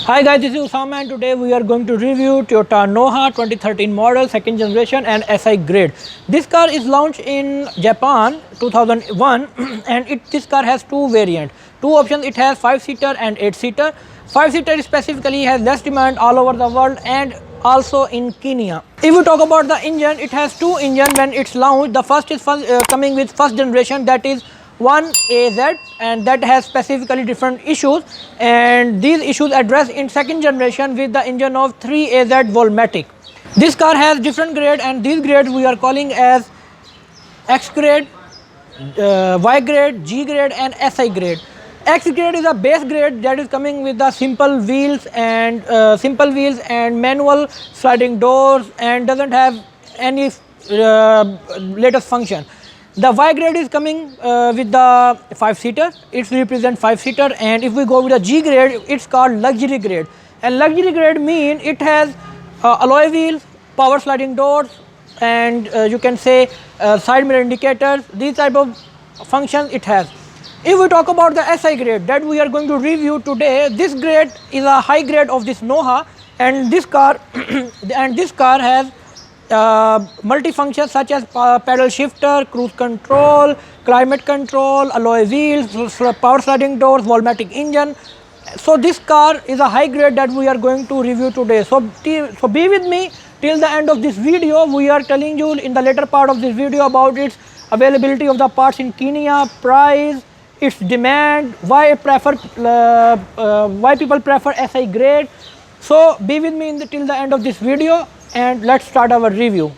Hi guys, this is Usama and today we are going to review Toyota Noha 2013 model, second generation and SI grade. This car is launched in Japan 2001 and this car has two variants. Two options, it has 5-seater and 8-seater. 5-seater specifically has less demand all over the world and also in Kenya. If we talk about the engine, it has two engines when it's launched. The first is coming with first generation, that is 1AZ, and that has specifically different issues, and these issues addressed in second generation with the engine of 3AZ Volmatic. This car has different grade, and these grades we are calling as X grade, Y grade, G grade and SI grade. X grade is a base grade that is coming with the simple wheels and manual sliding doors and doesn't have any latest function. The Y grade is coming with the 5-seater, it represents 5-seater, and if we go with the G grade, it's called luxury grade. And luxury grade means it has alloy wheels, power sliding doors, and you can say side mirror indicators. These type of functions it has. If we talk about the SI grade that we are going to review today, this grade is a high grade of this Noha, and this car has multi-functions such as pedal shifter, cruise control, climate control, alloy wheels, power sliding doors, Volmatic engine. So this car is a high grade that we are going to review today. So be with me till the end of this video. We are telling you in the later part of this video about its availability of the parts in Kenya, price, its demand, why people prefer SI grade. So be with me till the end of this video and let's start our review.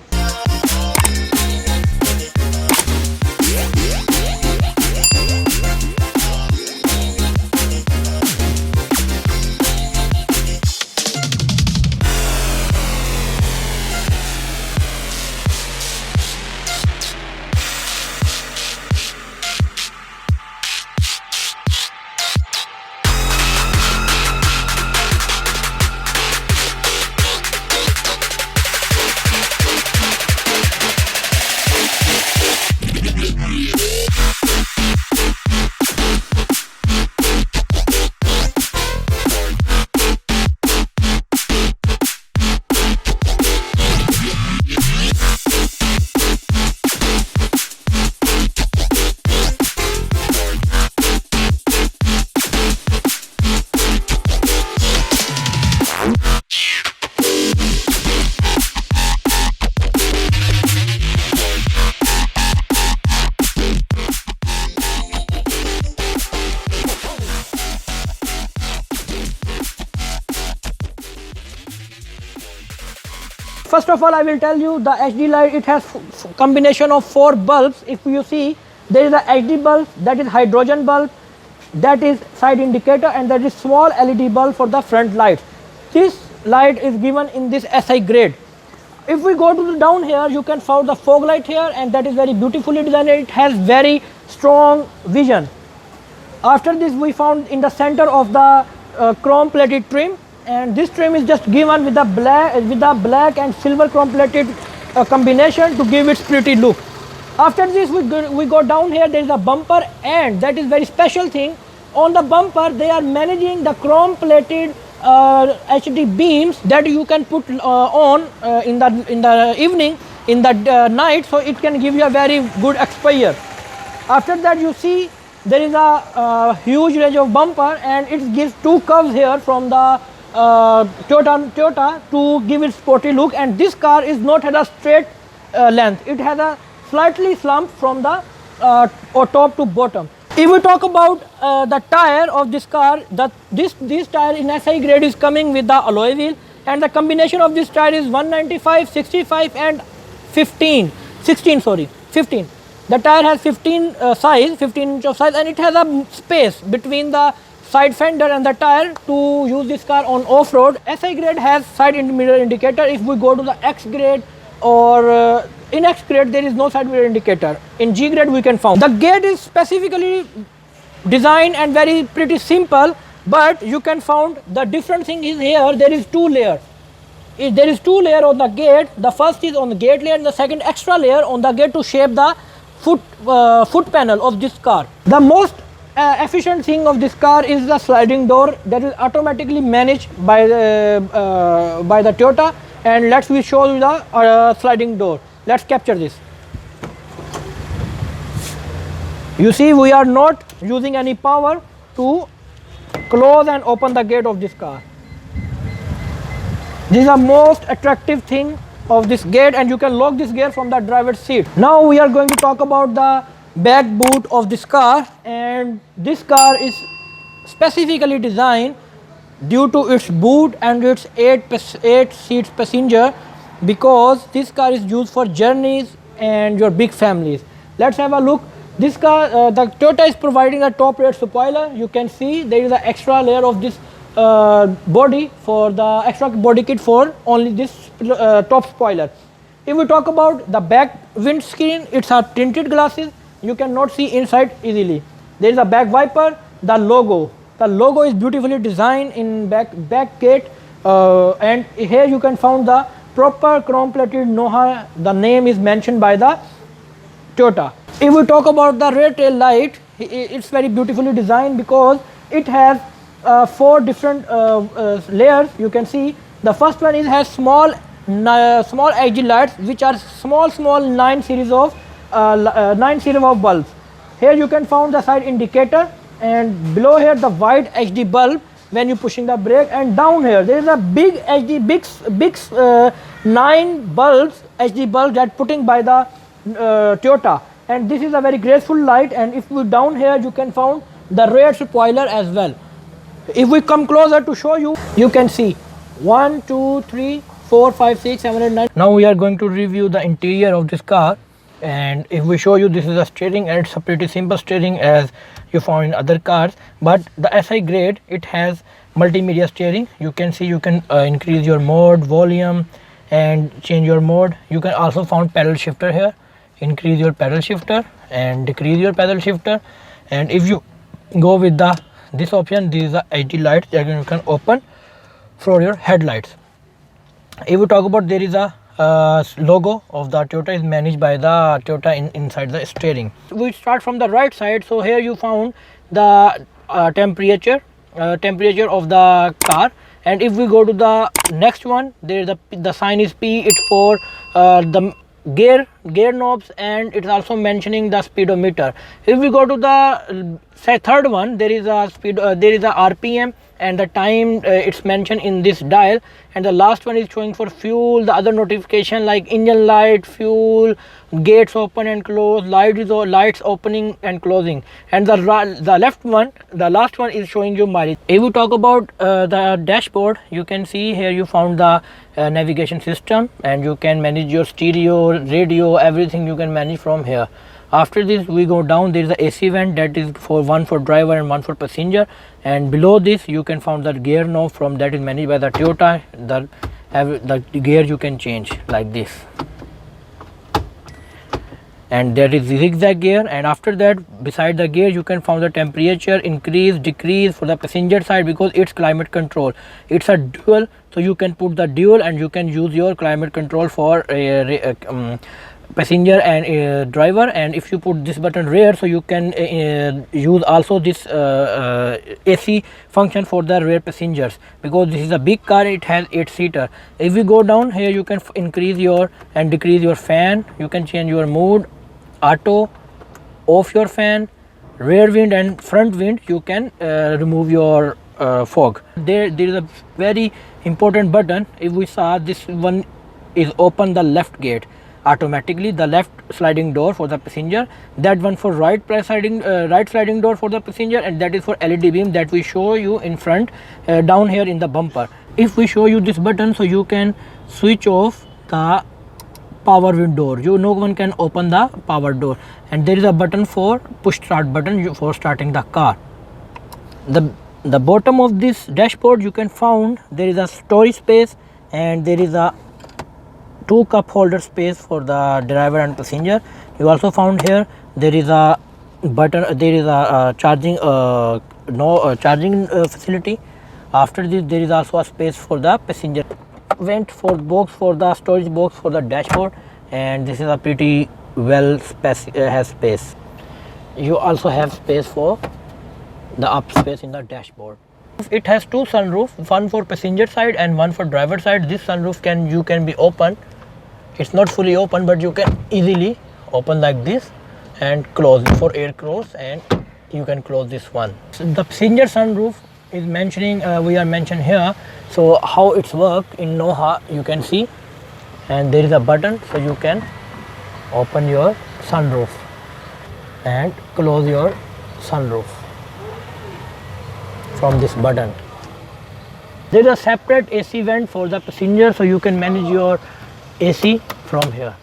First of all, I will tell you the HD light, it has combination of 4 bulbs. If you see, there is a HD bulb, that is hydrogen bulb, that is side indicator, and that is small LED bulb for the front lights. This light is given in this SI grade. If we go to the down here, you can find the fog light here, and that is very beautifully designed. It has very strong vision. After this, we found in the center of the chrome plated trim, and this trim is just given with the black and silver chrome plated combination to give its pretty look. After this, we go down here. There is a bumper, and that is very special thing. On the bumper, they are managing the chrome plated HD beams that you can put on in the evening, in the night, so it can give you a very good exposure. After that, you see there is a huge range of bumper, and it gives 2 curves here from the Toyota to give it sporty look, and this car is not had a straight length. It has a slightly slump from the top to bottom. If we talk about the tire of this car, this tire in SI grade is coming with the alloy wheel, and the combination of this tire is 195, 65 and 15. The tire has 15 inch of size, and it has a space between the side fender and the tire to use this car on off-road. SI grade has side mirror indicator. If we go to the X grade or in X grade, there is no side mirror indicator. In G grade we can find. The gate is specifically designed and very pretty simple, but you can find the different thing is here. There is 2 layers. There is 2 layers on the gate. The first is on the gate layer, and the second extra layer on the gate to shape the foot panel of this car. The most efficient thing of this car is the sliding door that is automatically managed by the Toyota. And let's we show you the sliding door. Let's capture this. You see, we are not using any power to close and open the gate of this car. This is the most attractive thing of this gate, and you can lock this gate from the driver's seat. Now we are going to talk about the back boot of this car, and this car is specifically designed due to its boot and its 8 seats passenger, because this car is used for journeys and your big families. Let's have a look. This car, the Toyota is providing a top rear spoiler. You can see there is an extra layer of this body for the extra body kit for only this top spoiler. If we talk about the back windscreen, it's a tinted glasses. You cannot see inside easily. There is a back wiper. The logo is beautifully designed in back gate, and here you can find the proper chrome plated Noha. The name is mentioned by the Toyota. If we talk about the rear tail light, it's very beautifully designed because it has 4 different layers. You can see the first one has small LED lights, which are small 9 series of bulbs. Here you can find the side indicator, and below here the white HD bulb when you pushing the brake, and down here there is a big 9 bulbs HD bulb that putting by the Toyota, and this is a very graceful light. And if we down here you can find the rear spoiler as well. If we come closer to show you, you can see 1 2 3 4 5 6 7 8 9. Now we are going to review the interior of this car, and if we show you, this is a steering, and it's a pretty simple steering as you found in other cars, but the SI grade, it has multimedia steering. You can see you can increase your mode, volume, and change your mode. You can also find pedal shifter here, increase your pedal shifter and decrease your pedal shifter. And if you go with this option, these are LED lights that you can open for your headlights. If we talk about, there is a logo of the Toyota is managed by the Toyota inside the steering. We start from the right side. So here you found the temperature of the car, and if we go to the next one, there is the sign is P. It's for the gear knobs, and it's also mentioning the speedometer. If we go to the third one, there is a RPM and the time it's mentioned in this dial, and the last one is showing for fuel. The other notification like engine light, fuel, gates open and close, lights opening and closing, and the last one is showing you mileage. If we talk about the dashboard, you can see here you found the navigation system, and you can manage your stereo, radio, everything you can manage from here. After this we go down, there is a AC vent that is one for driver and one for passenger, and below this you can find the gear knob from that is managed by the Toyota. The gear you can change like this, and there is zigzag gear. And after that, beside the gear you can find the temperature increase, decrease for the passenger side, because it's climate control. It's a dual, so you can put the dual and you can use your climate control for passenger and driver. And if you put this button rear, so you can use also this AC function for the rear passengers, because this is a big car, it has 8-seater. If we go down here, you can increase your and decrease your fan. You can change your mode, auto, off your fan, rear wind and front wind. You can remove your fog. There is a very important button. If we saw, this one is open the left gate automatically, the left sliding door for the passenger, that one for right sliding door for the passenger, and that is for LED beam that we show you in front down here in the bumper. If we show you this button, so you can switch off the power window. No one can open the power door, and there is a button for push start button for starting the car. The bottom of this dashboard you can find there is a storage space, and there is a 2 cup holder space for the driver and passenger. You also found here there is a button, there is a charging charging facility. After this, there is also a space for the passenger vent for box, for the storage box for the dashboard, and this is a pretty well has space. You also have space for the up space in the dashboard. It has two sunroofs, one for passenger side and one for driver side. This sunroof can be open. It's not fully open, but you can easily open like this and close for air cross, and you can close this one. So the passenger sunroof is mentioning, we are mentioned here. So how it's work in Noha, you can see, and there is a button, so you can open your sunroof and close your sunroof from this button. There is a separate AC vent for the passenger, so you can manage your AC from here.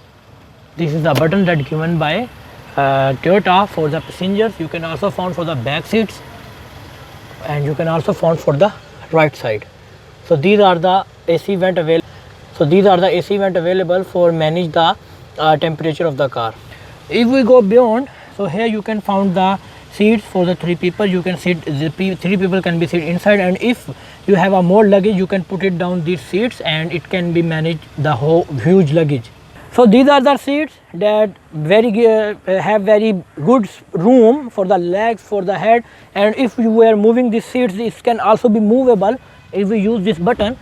This is the button that given by Toyota for the passengers. You can also found for the back seats, and you can also found for the right side. So these are the AC vent available. So these are the AC vent available for manage the temperature of the car. If we go beyond, so here you can found the seats for the 3 people. You can sit, the 3 people can be sit inside, and if you have a more luggage, you can put it down these seats, and it can be managed the whole huge luggage. So these are the seats that have very good room for the legs, for the head, and if you were moving these seats, this can also be movable if we use this button.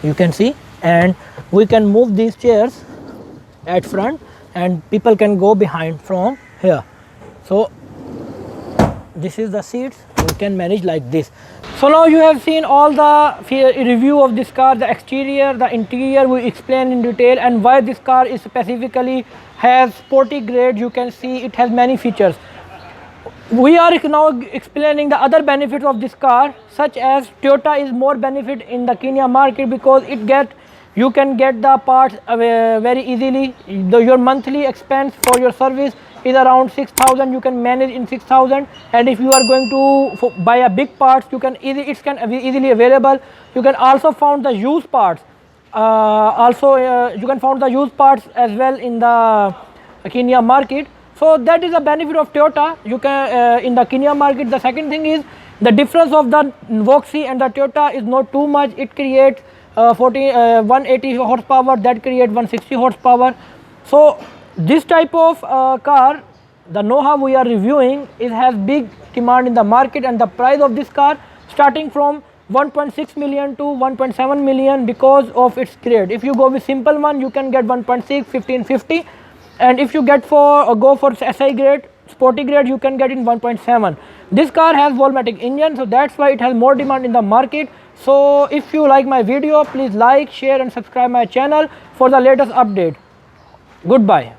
You can see, and we can move these chairs at front, and people can go behind from here. So this is the seats, we can manage like this. So now you have seen all the review of this car, the exterior, the interior we explained in detail, and why this car is specifically has sporty grade. You can see it has many features. We are now explaining the other benefits of this car, such as Toyota is more benefit in the Kenya market because you can get the parts very easily. Your monthly expense for your service is around 6,000. You can manage in 6,000, and if you are going to buy a big parts, it can be easily available. You can also found the used parts. You can found the used parts as well in the Kenya market. So that is a benefit of Toyota. You can in the Kenya market. The second thing is the difference of the Voxy and the Toyota is not too much. It creates 180 horsepower, that creates 160 horsepower. So this type of car, the Noha we are reviewing, it has big demand in the market, and the price of this car starting from 1.6 million to 1.7 million because of its grade. If you go with simple one, you can get 1.6, 1550, and if you get go for SI grade, sporty grade, you can get in 1.7. This car has Volmatic engine, so that's why it has more demand in the market. So if you like my video, please like, share and subscribe my channel for the latest update. Goodbye.